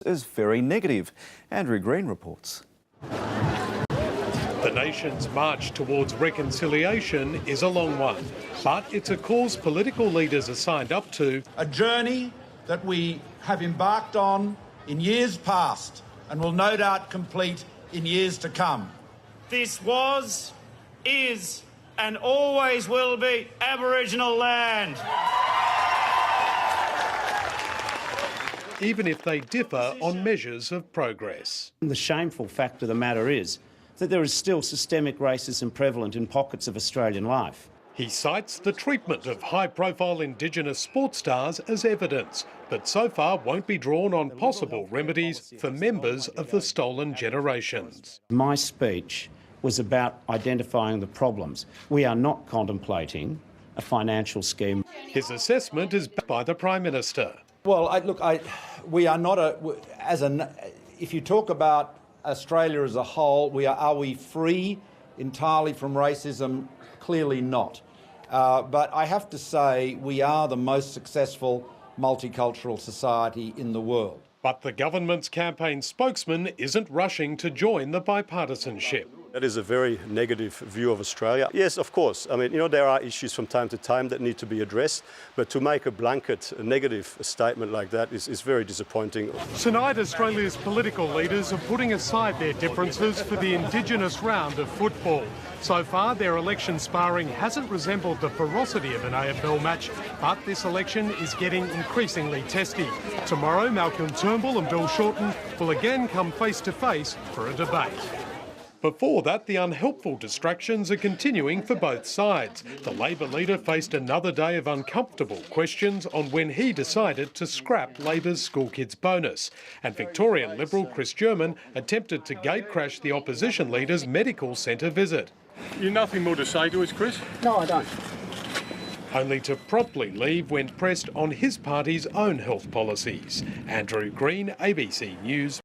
is very negative. Andrew Green reports. The nation's march towards reconciliation is a long one, but it's a cause political leaders are signed up to. A journey that we have embarked on in years past and will no doubt complete in years to come. This was, is and always will be Aboriginal land. Even if they differ on measures of progress. The shameful fact of the matter is that there is still systemic racism prevalent in pockets of Australian life. He cites the treatment of high-profile Indigenous sports stars as evidence, but so far won't be drawn on possible remedies for members of the stolen generations. My speech was about identifying the problems. We are not contemplating a financial scheme. His assessment is backed by the Prime Minister. Well, we are not if you talk about Australia as a whole, are we free entirely from racism? Clearly not. But I have to say we are the most successful multicultural society in the world. But the government's campaign spokesman isn't rushing to join the bipartisanship. That is a very negative view of Australia. Yes, of course. I mean, there are issues from time to time that need to be addressed, but to make a blanket negative statement like that is very disappointing. Tonight, Australia's political leaders are putting aside their differences for the Indigenous round of football. So far, their election sparring hasn't resembled the ferocity of an AFL match, but this election is getting increasingly testy. Tomorrow, Malcolm Turnbull and Bill Shorten will again come face to face for a debate. Before that, the unhelpful distractions are continuing for both sides. The Labor leader faced another day of uncomfortable questions on when he decided to scrap Labor's school kids bonus. And Victorian Liberal Chris German attempted to gatecrash the opposition leader's medical centre visit. You've nothing more to say to us, Chris? No, I don't. Only to promptly leave when pressed on his party's own health policies. Andrew Green, ABC News.